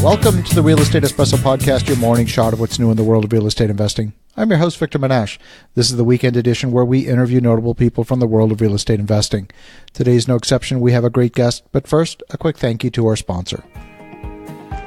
Welcome to the Real Estate Espresso Podcast, your morning shot of what's new in the world of real estate investing. I'm your host, Victor Menashe. This is the weekend edition where we interview notable people from the world of real estate investing. Today's no exception. We have a great guest, but first, a quick thank you to our sponsor.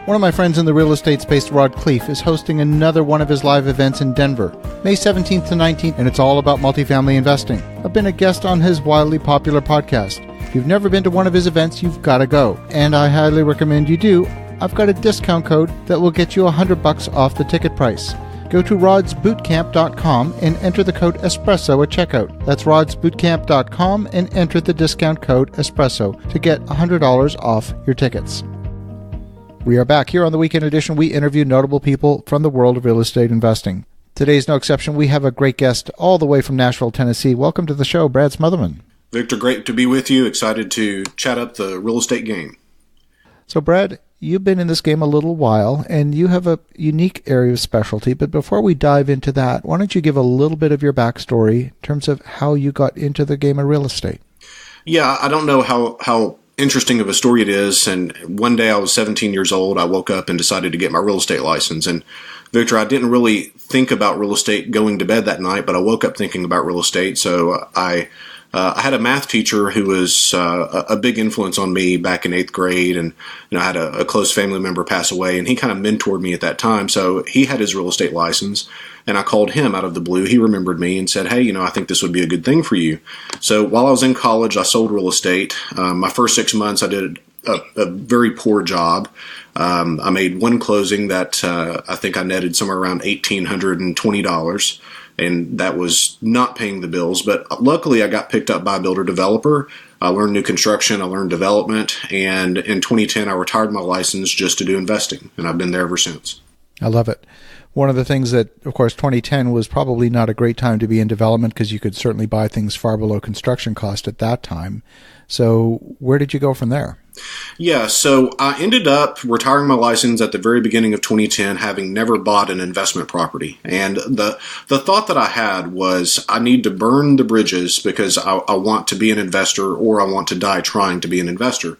One of my friends in the real estate space, Rod Cleef, is hosting another one of his live events in Denver, May 17th to 19th, and it's all about multifamily investing. I've been a guest on his wildly popular podcast. If you've never been to one of his events, you've got to go, and I highly recommend you do. I've got a discount code that will get you $100 off the ticket price. Go to rodsbootcamp.com and enter the code ESPRESSO at checkout. That's rodsbootcamp.com and enter the discount code ESPRESSO to get $100 off your tickets. We are back here on the weekend edition. We interview notable people from the world of real estate investing. Today's no exception. We have a great guest all the way from Nashville, Tennessee. Welcome to the show, Brad Smotherman. Victor, great to be with you. Excited to chat up the real estate game. So, Brad, you've been in this game a little while, and you have a unique area of specialty. But before we dive into that, why don't you give a little bit of your backstory in terms of how you got into the game of real estate? Yeah, I don't know how interesting of a story it is. And one day I was 17 years old. I woke up and decided to get my real estate license. And Victor, I didn't really think about real estate going to bed that night, but I woke up thinking about real estate. So I had a math teacher who was a big influence on me back in 8th grade, and I had a close family member pass away, and he kind of mentored me at that time. So he had his real estate license, and I called him out of the blue. He remembered me and said, "Hey, I think this would be a good thing for you." So while I was in college, I sold real estate. My first 6 months, I did a very poor job. I made one closing that I think I netted somewhere around $1,820. And that was not paying the bills. But luckily, I got picked up by a builder developer. I learned new construction. I learned development. And in 2010, I retired my license just to do investing. And I've been there ever since. I love it. One of the things that, of course, 2010 was probably not a great time to be in development because you could certainly buy things far below construction cost at that time. So where did you go from there? Yeah, so I ended up retiring my license at the very beginning of 2010, having never bought an investment property. And the thought that I had was I need to burn the bridges because I want to be an investor, or I want to die trying to be an investor.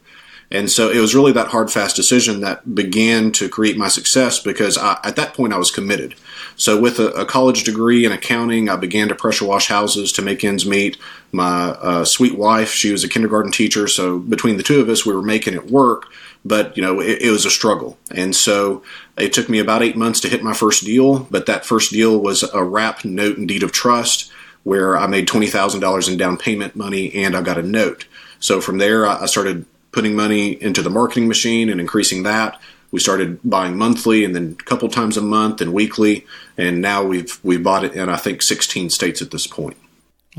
And so it was really that hard, fast decision that began to create my success because at that point I was committed. So with a college degree in accounting, I began to pressure wash houses to make ends meet. My sweet wife, she was a kindergarten teacher, so between the two of us, we were making it work, but it was a struggle. And so it took me about 8 months to hit my first deal, but that first deal was a wrap note and deed of trust where I made $20,000 in down payment money and I got a note. So from there, I started putting money into the marketing machine and increasing that. We started buying monthly and then a couple times a month and weekly. And now we've bought it in, I think, 16 states at this point.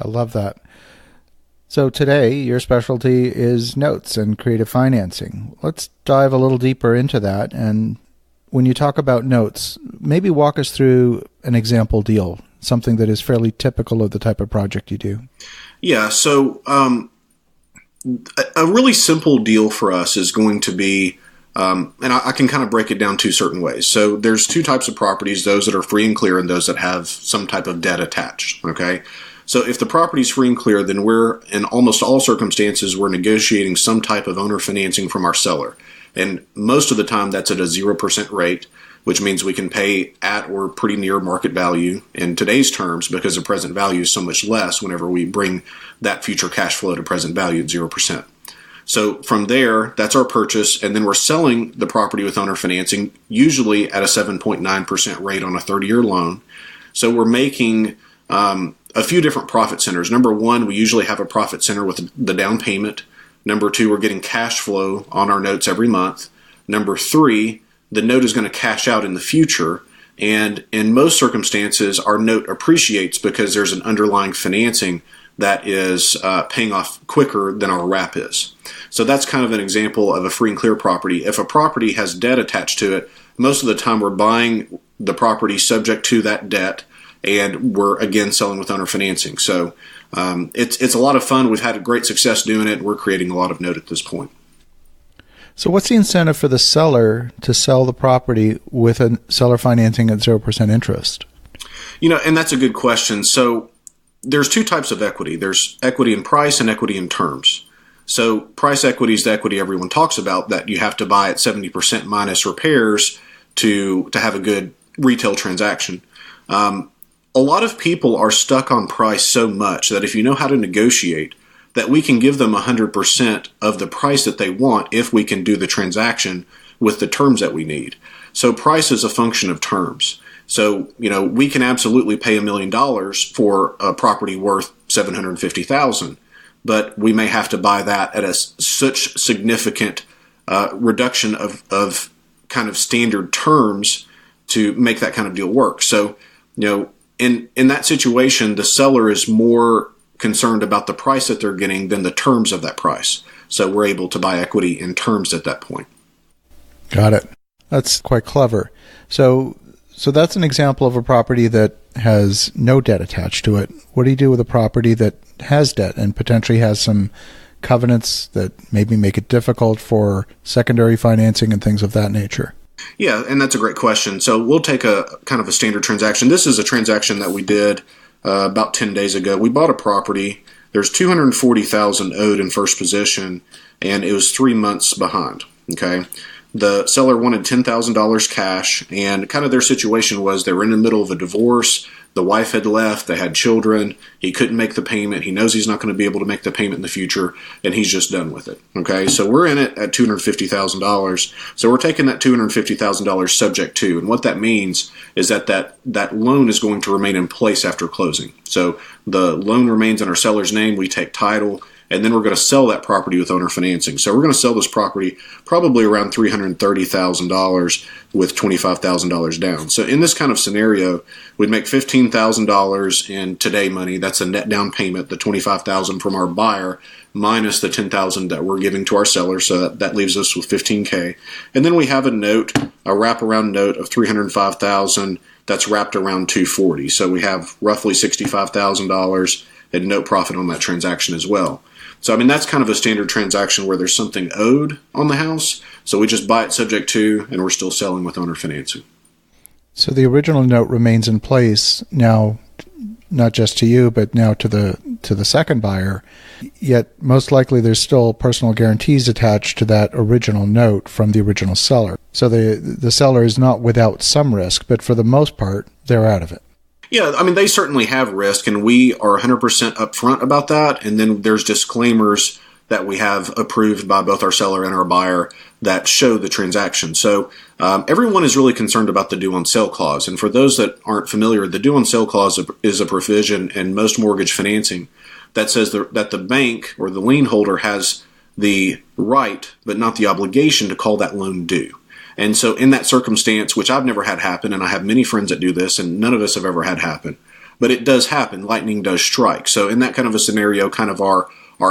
I love that. So today, your specialty is notes and creative financing. Let's dive a little deeper into that. And when you talk about notes, maybe walk us through an example deal, something that is fairly typical of the type of project you do. Yeah, so a really simple deal for us is going to be, and I can kind of break it down two certain ways. So there's two types of properties, those that are free and clear and those that have some type of debt attached, okay? So if the property is free and clear, then we're, in almost all circumstances, we're negotiating some type of owner financing from our seller. And most of the time that's at a 0% rate, which means we can pay at or pretty near market value in today's terms because the present value is so much less whenever we bring that future cash flow to present value at 0%. So from there, that's our purchase, and then we're selling the property with owner financing, usually at a 7.9% rate on a 30-year loan. So we're making a few different profit centers. Number one, we usually have a profit center with the down payment. Number two, we're getting cash flow on our notes every month. Number three, the note is going to cash out in the future. And in most circumstances, our note appreciates because there's an underlying financing that is paying off quicker than our wrap is. So that's kind of an example of a free and clear property. If a property has debt attached to it, most of the time we're buying the property subject to that debt, and we're, again, selling with owner financing. So it's a lot of fun. We've had great success doing it. We're creating a lot of note at this point. So what's the incentive for the seller to sell the property with a seller financing at 0% interest? And that's a good question. So there's two types of equity. There's equity in price and equity in terms. So price equity is the equity everyone talks about, that you have to buy at 70% minus repairs to have a good retail transaction. A lot of people are stuck on price so much that if you know how to negotiate, that we can give them 100% of the price that they want if we can do the transaction with the terms that we need. So price is a function of terms. So, we can absolutely pay $1 million for a property worth $750,000, but we may have to buy that at such significant reduction of kind of standard terms to make that kind of deal work. So, in that situation, the seller is more concerned about the price that they're getting than the terms of that price. So we're able to buy equity in terms at that point. Got it. That's quite clever. So that's an example of a property that has no debt attached to it. What do you do with a property that has debt and potentially has some covenants that maybe make it difficult for secondary financing and things of that nature? Yeah, and that's a great question. So we'll take a kind of a standard transaction. This is a transaction that we did about 10 days ago. We bought a property. There's $240,000 owed in first position, and it was 3 months behind. Okay. The seller wanted $10,000 cash, and kind of their situation was they were in the middle of a divorce. The wife had left. They had children. He couldn't make the payment. He knows he's not going to be able to make the payment in the future, and he's just done with it. Okay, so we're in it at $250,000. So we're taking that $250,000 subject to, and what that means is that loan is going to remain in place after closing. So the loan remains in our seller's name. We take title, and then we're going to sell that property with owner financing. So we're going to sell this property probably around $330,000 with $25,000 down. So in this kind of scenario, we'd make $15,000 in today money. That's a net down payment, the $25,000 from our buyer minus the $10,000 that we're giving to our seller. So that leaves us with $15K. And then we have a wraparound note of $305,000 that's wrapped around $240. So we have roughly $65,000 in note profit on that transaction as well. So, that's kind of a standard transaction where there's something owed on the house. So we just buy it subject to, and we're still selling with owner financing. So the original note remains in place now, not just to you, but now to the second buyer. Yet most likely there's still personal guarantees attached to that original note from the original seller. So the seller is not without some risk, but for the most part, they're out of it. Yeah, they certainly have risk, and we are 100% upfront about that. And then there's disclaimers that we have approved by both our seller and our buyer that show the transaction. So everyone is really concerned about the due on sale clause. And for those that aren't familiar, the due on sale clause is a provision in most mortgage financing that says that the bank or the lien holder has the right, but not the obligation, to call that loan due. And so in that circumstance, which I've never had happen, and I have many friends that do this, and none of us have ever had happen, but it does happen. Lightning does strike. So in that kind of a scenario, kind of our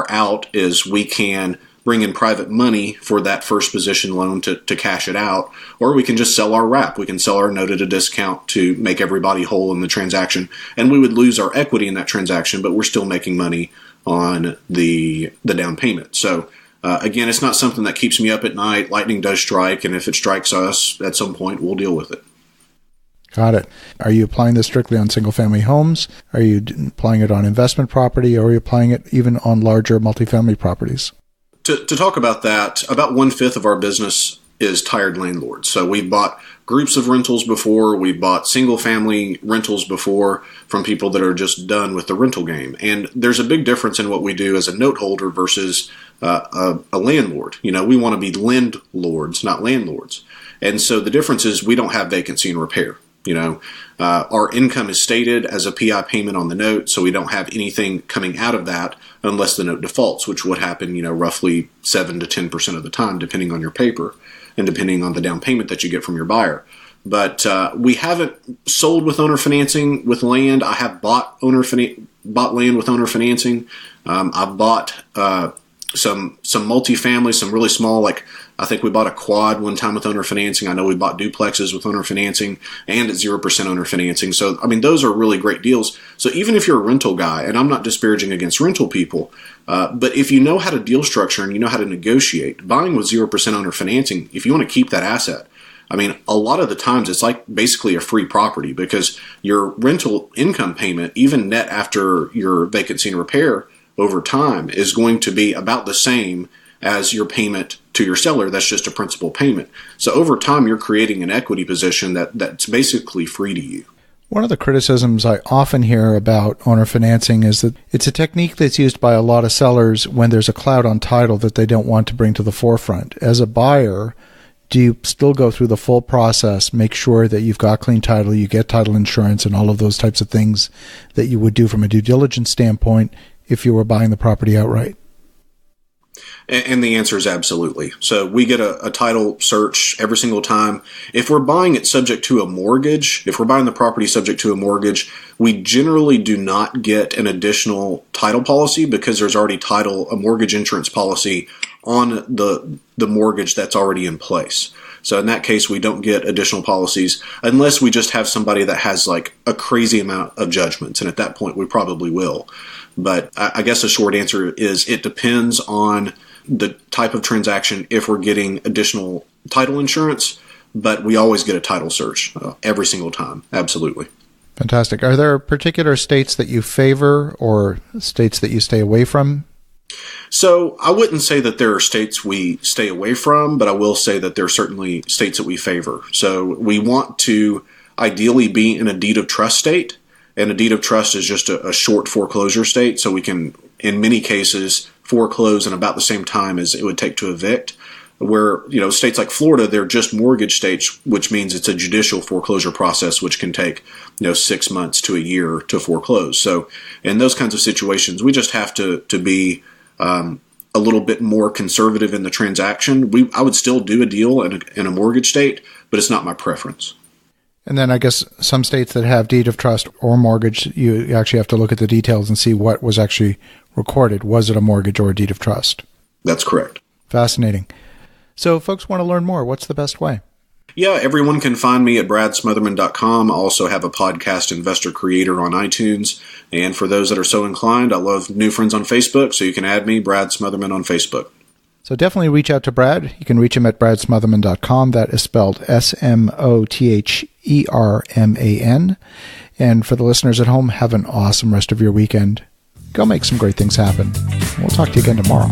out is we can bring in private money for that first position loan to cash it out, or we can just sell our wrap. We can sell our note at a discount to make everybody whole in the transaction, and we would lose our equity in that transaction, but we're still making money on the down payment. So again, it's not something that keeps me up at night. Lightning does strike, and if it strikes us at some point, we'll deal with it. Got it. Are you applying this strictly on single-family homes? Are you applying it on investment property, or are you applying it even on larger multifamily properties? To talk about that, about 1/5 of our business is tired landlords. So we've bought groups of rentals before. We've bought single-family rentals before from people that are just done with the rental game. And there's a big difference in what we do as a note holder versus a landlord. We want to be lendlords, not landlords. And so the difference is we don't have vacancy and repair. Our income is stated as a PI payment on the note, so we don't have anything coming out of that unless the note defaults, which would happen, roughly 7 to 10% of the time, depending on your paper and depending on the down payment that you get from your buyer. But we haven't sold with owner financing with land. I have bought land with owner financing. I've bought some multifamily, some really small, like I think we bought a quad one time with owner financing. I know we bought duplexes with owner financing and at 0% owner financing. So, those are really great deals. So even if you're a rental guy, and I'm not disparaging against rental people, but if you know how to deal structure and you know how to negotiate, buying with 0% owner financing, if you want to keep that asset, a lot of the times it's like basically a free property, because your rental income payment, even net after your vacancy and repair, over time is going to be about the same as your payment to your seller. That's just a principal payment. So over time, you're creating an equity position that's basically free to you. One of the criticisms I often hear about owner financing is that it's a technique that's used by a lot of sellers when there's a cloud on title that they don't want to bring to the forefront. As a buyer, do you still go through the full process, make sure that you've got clean title, you get title insurance, and all of those types of things that you would do from a due diligence standpoint if you were buying the property outright? And the answer is absolutely. So we get a title search every single time. If we're buying it subject to a mortgage, if we're buying the property subject to a mortgage, we generally do not get an additional title policy because there's already a mortgage insurance policy on the mortgage that's already in place. So in that case, we don't get additional policies unless we just have somebody that has like a crazy amount of judgments. And at that point, we probably will. But I guess the short answer is it depends on the type of transaction if we're getting additional title insurance, but we always get a title search every single time. Absolutely. Fantastic. Are there particular states that you favor or states that you stay away from? So I wouldn't say that there are states we stay away from, but I will say that there are certainly states that we favor. So we want to ideally be in a deed of trust state, and a deed of trust is just a short foreclosure state. So we can, in many cases, foreclose in about the same time as it would take to evict. Where, states like Florida, they're just mortgage states, which means it's a judicial foreclosure process, which can take, 6 months to a year to foreclose. So in those kinds of situations, we just have to be a little bit more conservative in the transaction. I would still do a deal in a mortgage state, but it's not my preference. And then I guess some states that have deed of trust or mortgage, you actually have to look at the details and see what was actually recorded. Was it a mortgage or a deed of trust? That's correct. Fascinating. So if folks want to learn more, what's the best way? Yeah, everyone can find me at bradsmotherman.com. I also have a podcast, Investor Creator, on iTunes. And for those that are so inclined, I love new friends on Facebook, so you can add me, Brad Smotherman, on Facebook. So definitely reach out to Brad. You can reach him at bradsmotherman.com. That is spelled Smotherman. And for the listeners at home, have an awesome rest of your weekend. Go make some great things happen. We'll talk to you again tomorrow.